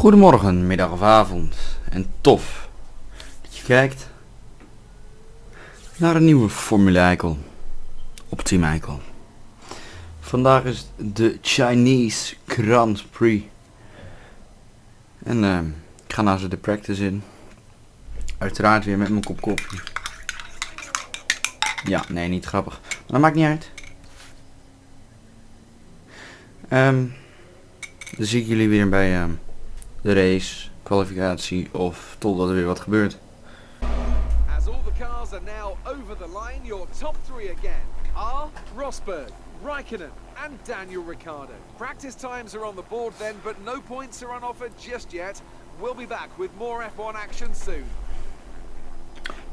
Goedemorgen, middag of avond. En tof dat je kijkt naar een nieuwe TeamEikel op TeamEikel. Vandaag is de Chinese Grand Prix. En ik ga nou de practice in. Uiteraard weer met mijn kop koffie. Ja, nee, niet grappig. Maar dat maakt niet uit. Dan zie ik jullie weer bij de race, kwalificatie of totdat er weer wat gebeurt. As all the cars are now over the line, your top three again are Rosberg, Raikkonen and Daniel Ricciardo. Practice times are on the board then, but no points are on offer just yet. We'll be back with more F1 action soon.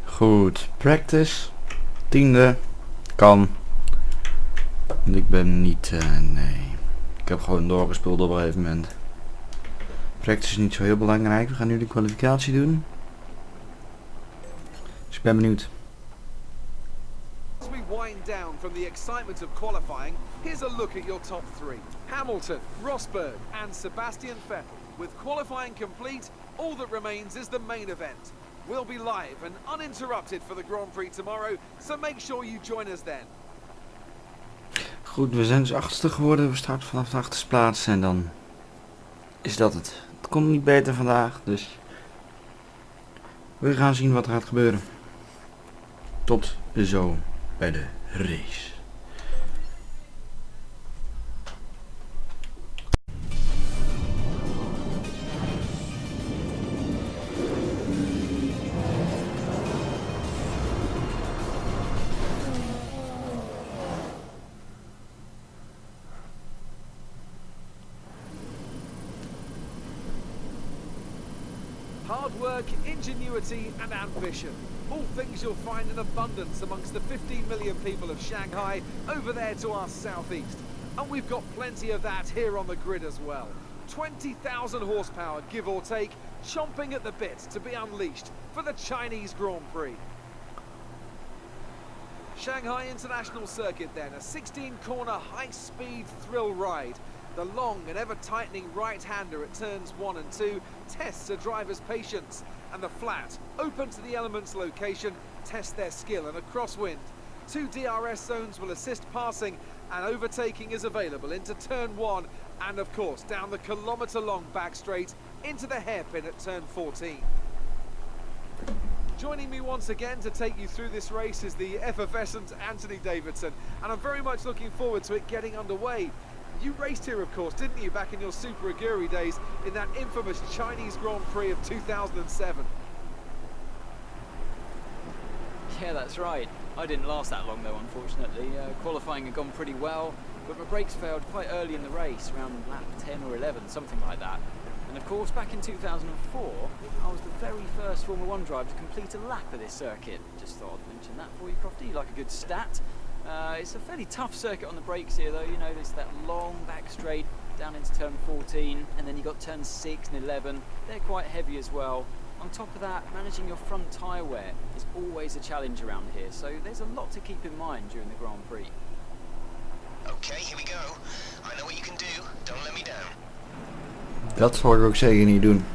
Goed, practice. 10e. Kan. Want ik ben niet, nee. Ik heb gewoon doorgespeeld op een gegeven moment. Practice is niet zo heel belangrijk. We gaan nu de kwalificatie doen. Dus ik ben benieuwd. As we wind down from the excitement of qualifying, here's a look at your top three. Hamilton, Rosberg and Sebastian Vettel. With qualifying complete, all that remains is the main event. We'll be live and uninterrupted for the Grand Prix tomorrow, so make sure you join us then. Goed, we zijn dus 8e geworden. We starten vanaf de 8e plaats en dan is dat het. Het komt niet beter vandaag, dus we gaan zien wat er gaat gebeuren. Tot zo bij de race. Hard work, ingenuity and ambition. All things you'll find in abundance amongst the 15 million people of Shanghai over there to our southeast. And we've got plenty of that here on the grid as well. 20,000 horsepower, give or take, chomping at the bit to be unleashed for the Chinese Grand Prix. Shanghai International Circuit then, a 16-corner high-speed thrill ride. The long and ever-tightening right-hander at turns 1 and 2 tests a driver's patience, and the flat, open to the elements location, tests their skill in a crosswind. 2 DRS zones will assist passing, and overtaking is available into turn 1, and of course down the kilometre-long back straight into the hairpin at turn 14. Joining me once again to take you through this race is the effervescent Anthony Davidson, and I'm very much looking forward to it getting underway. You raced here, of course, didn't you, back in your Super Aguri days in that infamous Chinese Grand Prix of 2007? Yeah, that's right. I didn't last that long, though, unfortunately. Qualifying had gone pretty well, but my brakes failed quite early in the race, around lap 10 or 11, something like that. And of course, back in 2004, I was the very first Formula 1 driver to complete a lap of this circuit. Just thought I'd mention that for you, Crofty. You like a good stat? It's a fairly tough circuit on the brakes here, though. You know, there's that long back straight down into turn 14, and then you got turns 6 and 11. They're quite heavy as well. On top of that, managing your front tyre wear is always a challenge around here, so there's a lot to keep in mind during the Grand Prix. Okay, here we go. I know what you can do. Don't let me down. Dat zal ik ook zeker niet doen.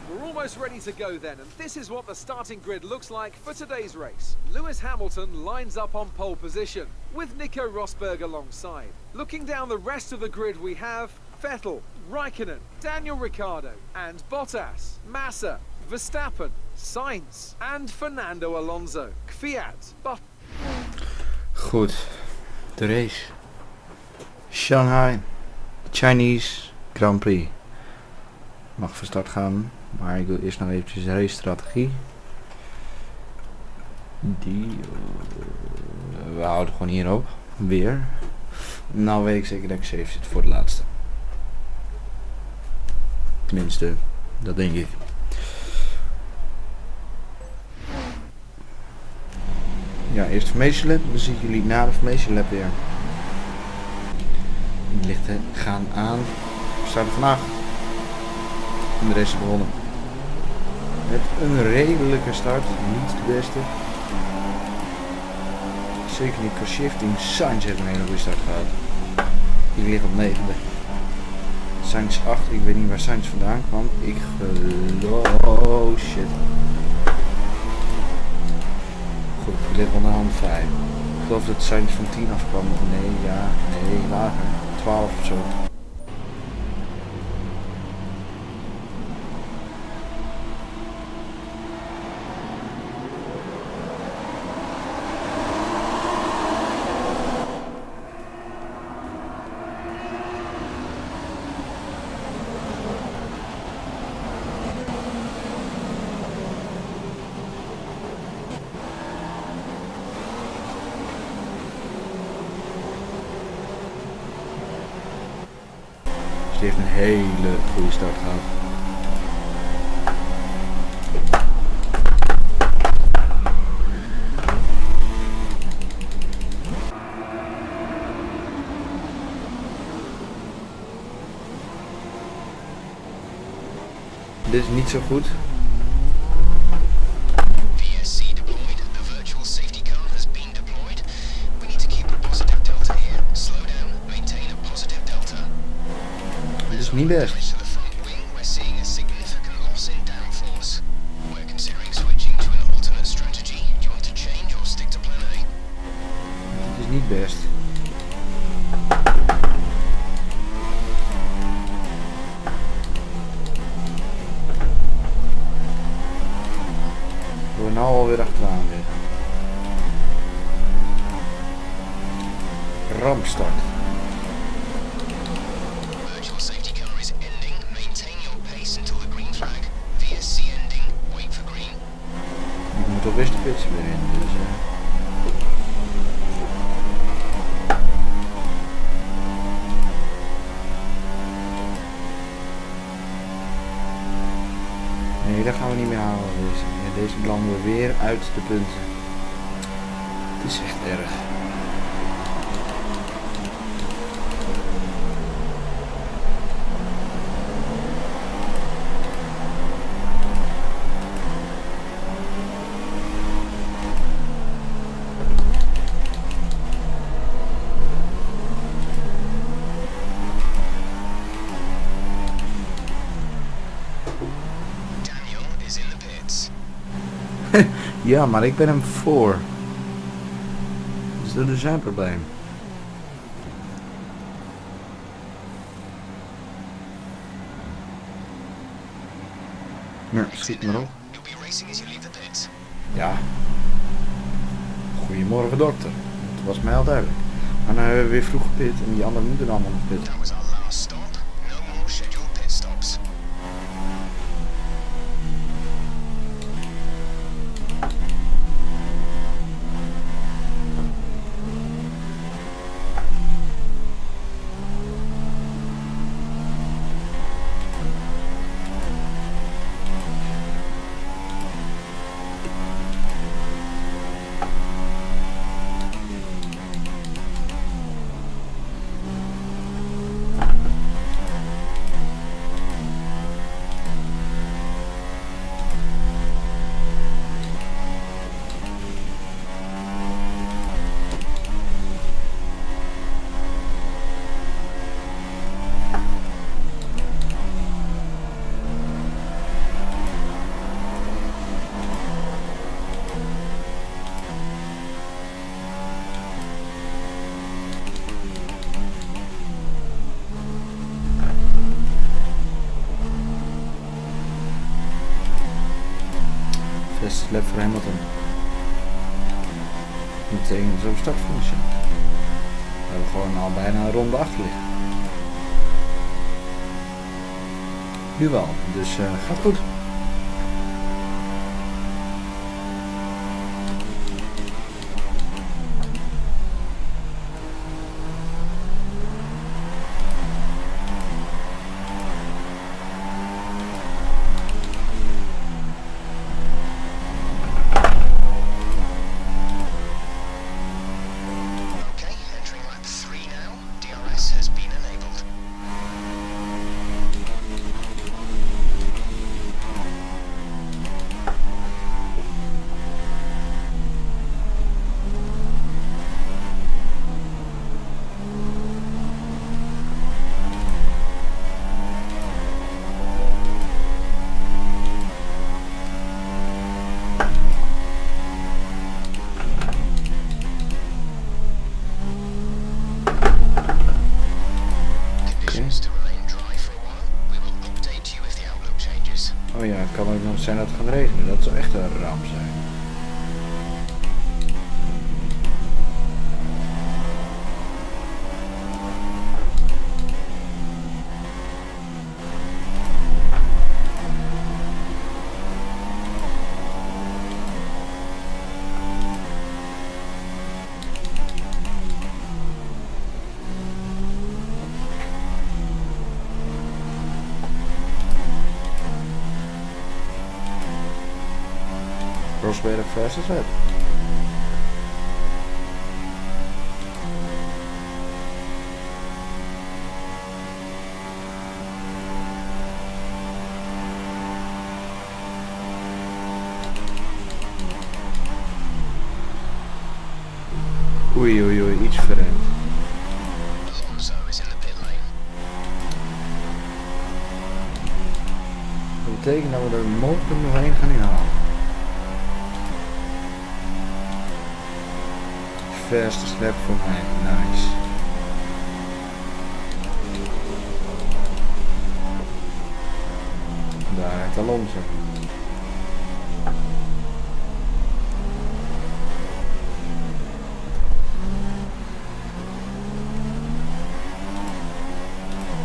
We're almost ready to go then, and this is what the starting grid looks like for today's race. Lewis Hamilton lines up on pole position, with Nico Rosberg alongside. Looking down the rest of the grid we have Vettel, Raikkonen, Daniel Ricciardo and Bottas, Massa, Verstappen, Sainz and Fernando Alonso. Kvyat, Goed, de race. Shanghai Chinese Grand Prix. Mag van start gaan, maar ik wil eerst nog eventjes de race strategie. We houden gewoon hierop. Weer. Nou weet ik zeker dat ik safe zit voor de laatste. Tenminste, dat denk ik. Ja, eerst Formation Lab, dan zie ik jullie na de Formation Lab weer. De lichten gaan aan. We starten vandaag. En de race is begonnen. Met een redelijke start, niet de beste. Zeker niet qua shifting. Sainz heeft een hele goede start gehad. Die ligt op 9e. Sainz 8, ik weet niet waar Sainz vandaan kwam. Ik geloof... Oh shit. Goed, we liggen onder hand 5. Ik geloof dat Sainz van 10 afkwam. Nee, ja, nee, lager. 12 of zo. Die heeft een hele goede start gehad. Dit is niet zo goed. VSC deployed. The virtual safety car has been deployed. We need to keep a positive delta here. Slow down. Maintain a positive delta. Dit is niet best. To the front wing, we're seeing a significant loss in downforce. We're considering switching to an alternate strategy. Do you want to change or stick to plan A? Dit is niet best. We zijn nou alweer achteraan weer. Rampstart. Virtual safety car is ending. Maintain your pace until the green flag. VSC ending. Wait for green. Ik moet toch best de pits weer in, dus nee, dat gaan we niet meer halen. Deze belanden we weer uit de punten. Het is echt erg. Daniel is in the pits. Ja, maar ik ben hem voor. Dus dat is zijn probleem. Ja, schiet maar op. You'll be racing as you leave the pits. Ja. Goedemorgen dokter. Dat was mij al duidelijk. Maar nu hebben we weer vroeg gepit en die anderen moeten allemaal nog pitten. That was our last stop. No more scheduled pit stops. Beste lap voor Hamilton. Meteen zo startfinishen. We hebben gewoon al bijna een ronde achter liggen. Nu wel, dus gaat goed. Okay, entering lap 3 now. DRS has been enabled. regenen. Dat zou echt een ramp zijn. Rosberg versus Web. Oei oei oei, iets verremd. Alonso is in the pit lane. Dat betekent dat we er mogelijk nog één gaan inhalen. Verste slap voor mij, nice. Daar heeft Alonso.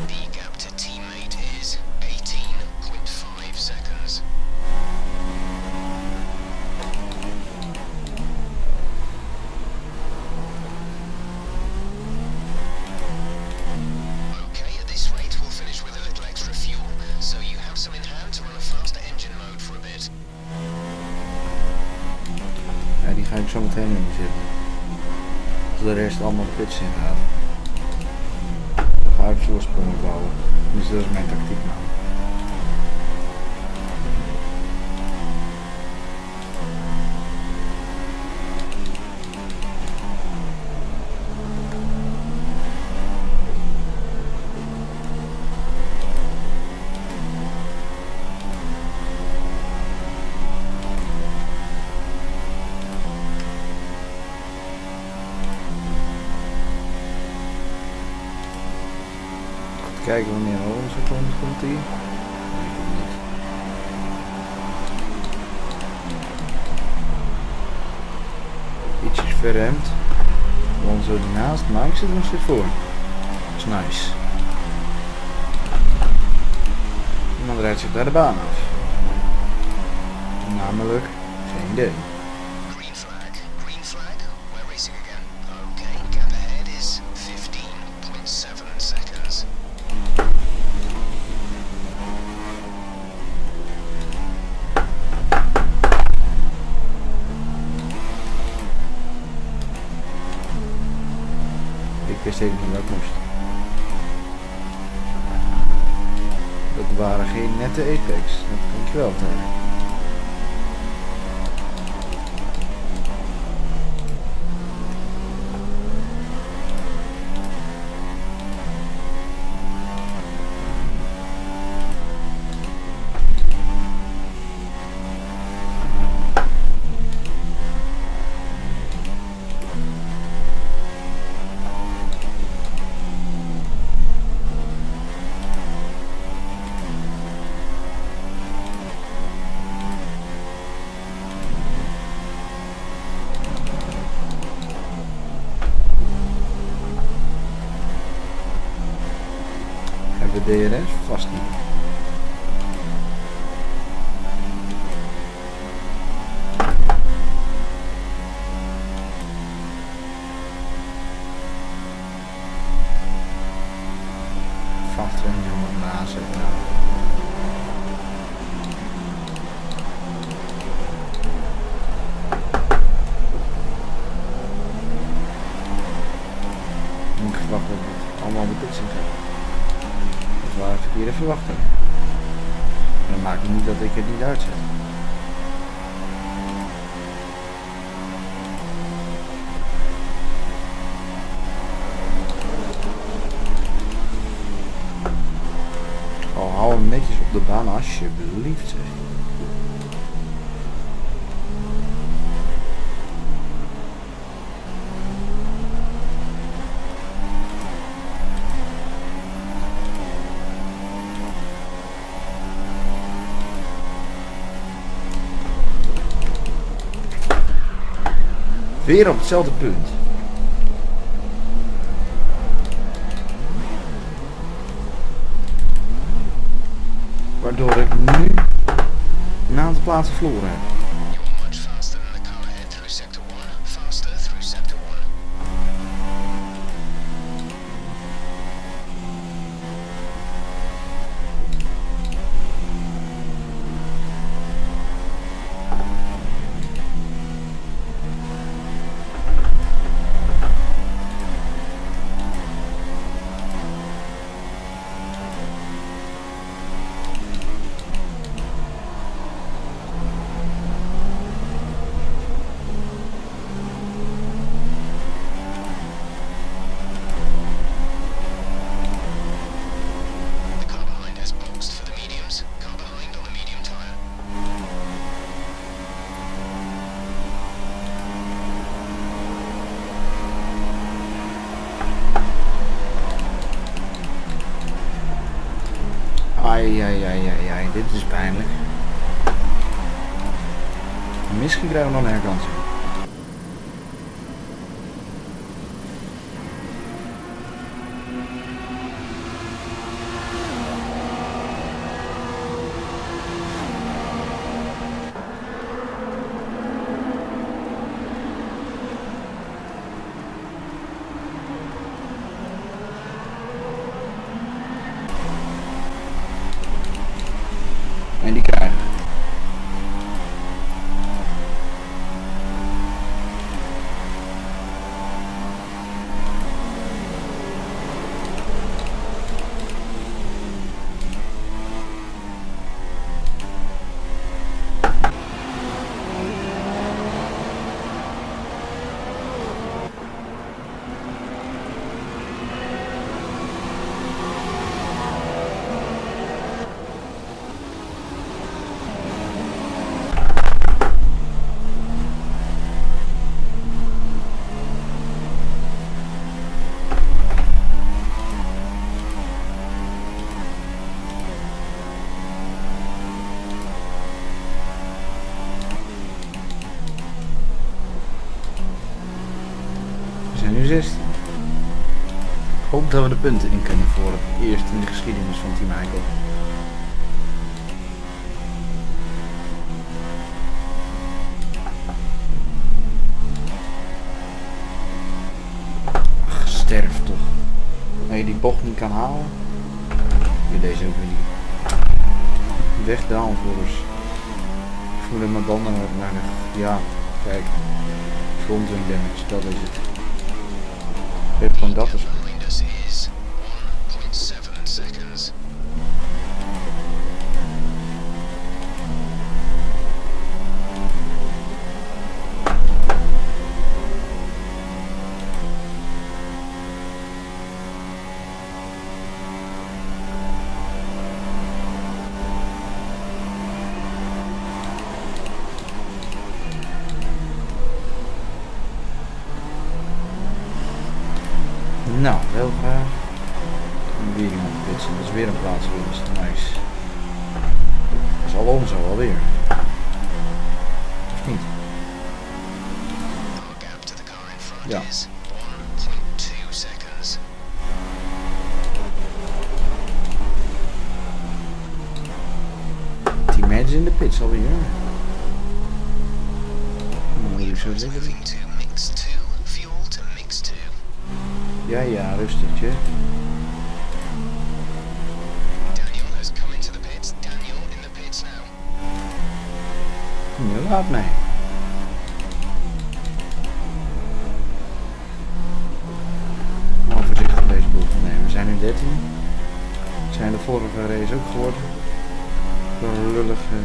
The gap to teammate is 18.5 seconds. Okay, at this rate we'll finish with a little extra fuel, so you have some in hand to run a faster engine mode for a bit. Ja, die ga ik zo meteen inzetten. Als de rest allemaal pits in gaat. Dan ga ik voorsprongen bouwen. Dus dat is mijn tactiek nou. Kijken wanneer onze komt hij. Ietsjes verremd. Alonso ernaast, maar ik zit er nog steeds voor. Dat is nice. Iemand rijdt zich daar de baan af. Namelijk, geen idee. Green flag, we're racing again. Okay, gap ahead is 15.7 seconds. Ik wist even niet wat ik moest. Dat waren geen nette apex, dat kan ik je wel vertellen. DRS vast niet. Vast en jongen naast het nou. Moet ik verwachten dat het allemaal de pits in gaat. Dat waren verkeerde verwachtingen. En dat maakt niet dat ik het niet uitzet. Oh, hou hem netjes op de baan alsjeblieft zeg. Weer op hetzelfde punt. Waardoor ik nu een aantal plaatsen verloren heb. You're much faster than the car ahead through sector 1. Faster through sector 1. Ai, dit is pijnlijk. Misschien krijgen we nog een herkansing. En die krijgen. We zijn nu 16. Ik hoop dat we de punten in kunnen voor het eerst in de geschiedenis van TeamEikel. Ach, sterf toch. Dat je die bocht niet kan halen. Hier deze ook weer niet. Weg downforce. Ik voel mijn banden naar de... Ja, kijk. Frontwing damage, dat is het. Van dat is Behind us is 1.7 seconds. Nou, heel graag. Weer iemand pitsen, dat is weer een plaatswinst. Nice. Dat is Alonso alweer. Of niet? Our gap to the car in front Ja. is 1.2 seconds. Teammates in de pits alweer. Dan moet je zo zeggen. Moving to mix 2. Fuel to mix 2. Ja, rustig, Jack. Daniel has come into the pits. Daniel in the pits now. Kom je laat mee. Maar voorzichtig deze boel te nemen. We zijn nu 13. We zijn de vorige race ook geworden. Door een lullige,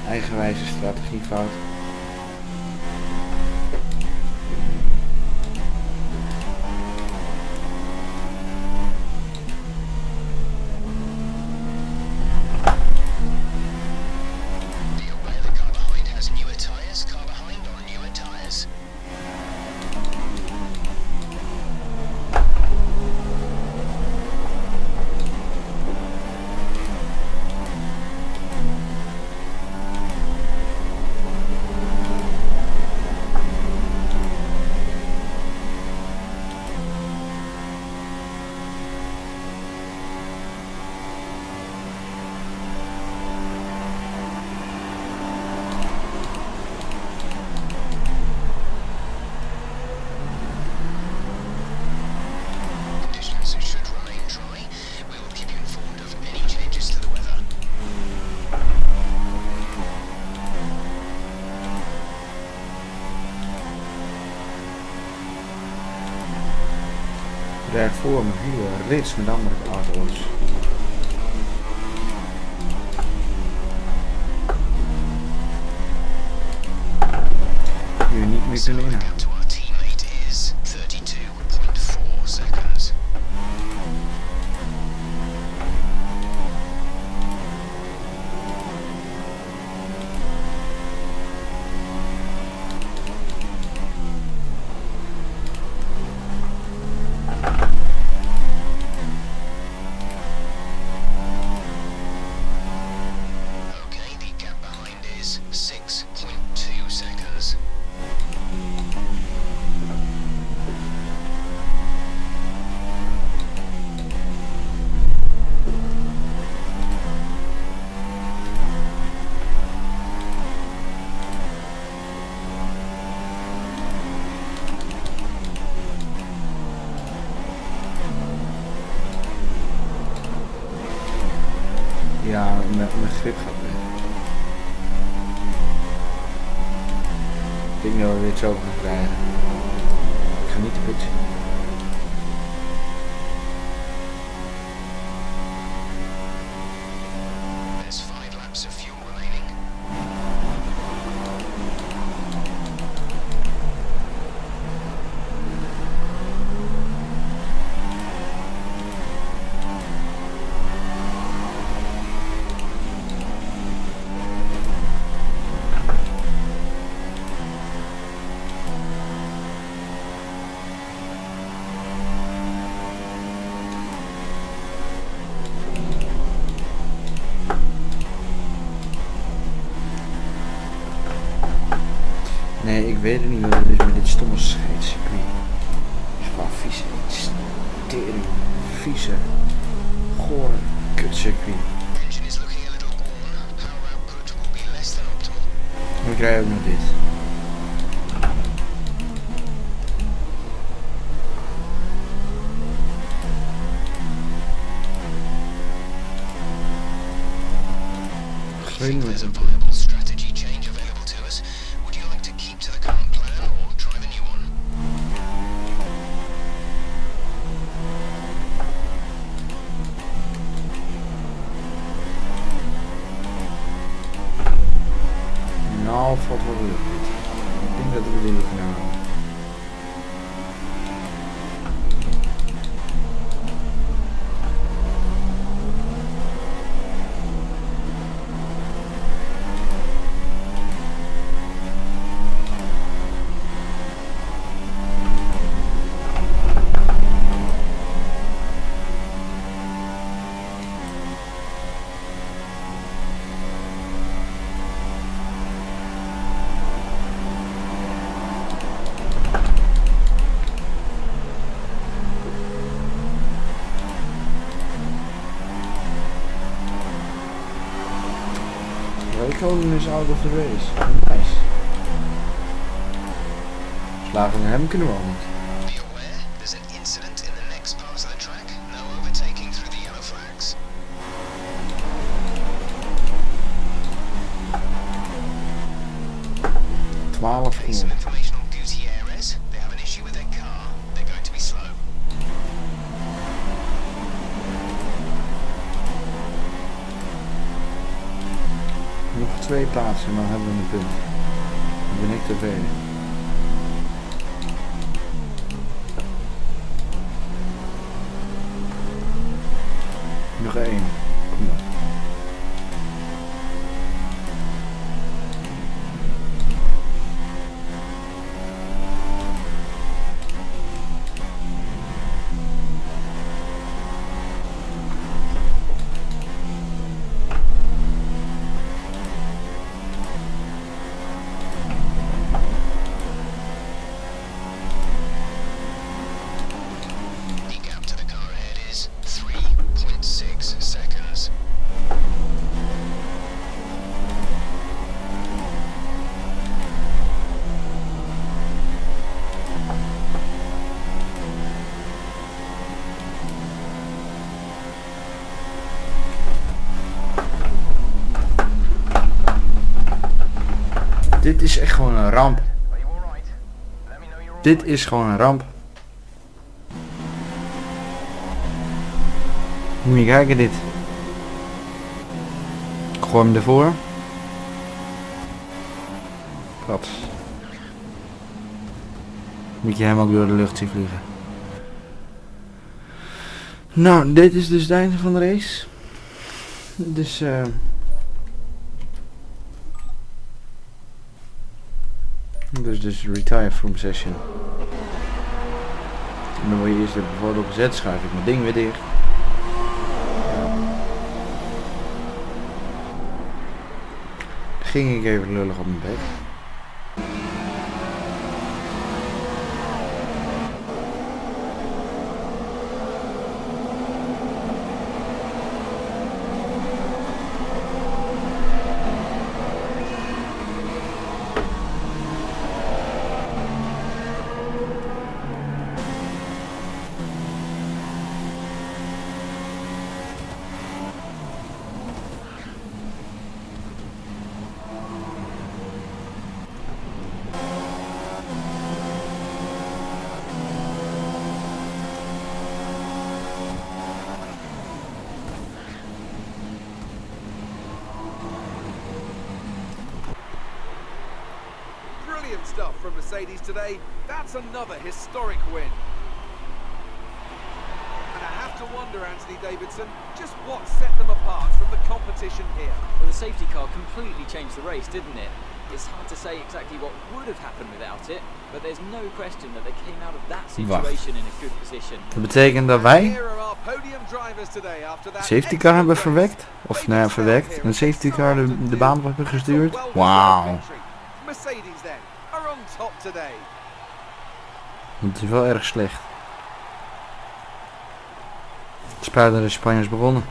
eigenwijze strategiefout. Be aware the car behind has newer tyres. Car behind on newer tyres. Recht voor me, hele rits met andere auto's. Hier niet meer kunnen inhalen. To our teammate is 32.4 seconds. Okay, the gap behind is 6.2 seconds. Ja, mijn grip gaat weg. Ik denk dat we dit zo gaan krijgen. Ik ga niet te pitchen. There's 5 laps of fuel remaining. Nee, ik weet het niet wat het is met dit stomme scheidscircuit. Het is gewoon vieze, tering, vieze, gore kutcircuit. Engine is looking a little worn. Power output will be less than optimal. Dan krijg je ook nog dit. I think there's a viable strategy change available to us. Would you like to keep to the current plan or try the new one? Nou, valt wel weer goed. Ik denk dat we dit kunnen halen. Rijkonen is out of the race. Nice. Slagen we hem kunnen we al niet. Be aware, there's an incident in the next part of the track. No overtaking through the yellow flags. Okay, some information on Gutierrez. They have an issue with their car. They're going to be slow. Nog 2 plaatsen en dan hebben we een punt. Dan ben ik tevreden. Nog 1. Kom op. The gap to the car ahead is 3.6 seconds. Dit is echt gewoon een ramp. Dit is gewoon een ramp. Moet je kijken dit. Ik gooi hem ervoor. Wat? Moet je hem ook door de lucht zien vliegen. Nou, dit is dus het einde van de race. Dus dus retire from session. En dan word je eerst bijvoorbeeld opgezet, schuif ik mijn ding weer dicht. Dan ging ik even lullig op mijn bek. Brilliant stuff from Mercedes today. That's another historic win. And I have to wonder, Anthony Davidson, just what set them apart from the competition here. Well, the safety car completely changed the race, didn't it? It's hard to say exactly what would have happened without it, but there's no question that they came out of that situation in a good position. Dat betekent dat wij Here are our podium drivers today after that safety car hebben verwekt. Of nou ja, verwekt. Een safety car de baan op hebben gestuurd. Wauw. Mercedes then are on top today. Het is wel erg slecht. Spuiten de Spanjaards begonnen.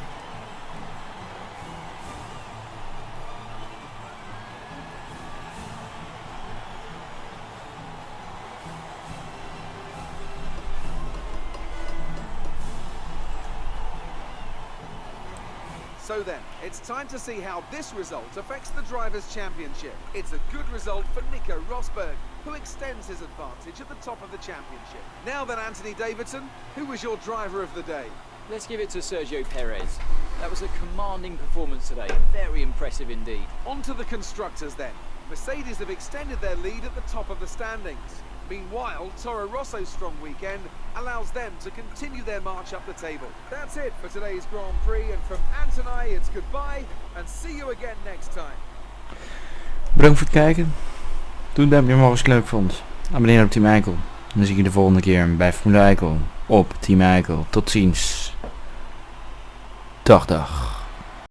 So then, it's time to see how this result affects the Drivers' Championship. It's a good result for Nico Rosberg, who extends his advantage at the top of the championship. Now then, Anthony Davidson, who was your driver of the day? Let's give it to Sergio Perez. That was a commanding performance today. Very impressive indeed. On to the constructors then. Mercedes have extended their lead at the top of the standings. Meanwhile, Toro Rosso's strong weekend allows them to continue their march up the table. That's it for today's Grand Prix, and from Ant and I, it's goodbye and see you again next time. Bedankt voor het kijken. Doe een duimpje omhoog als je het leuk vond. Abonneer op TeamEikel. Dan zie ik je de volgende keer bij TeamEikel op TeamEikel. Tot ziens. Dag.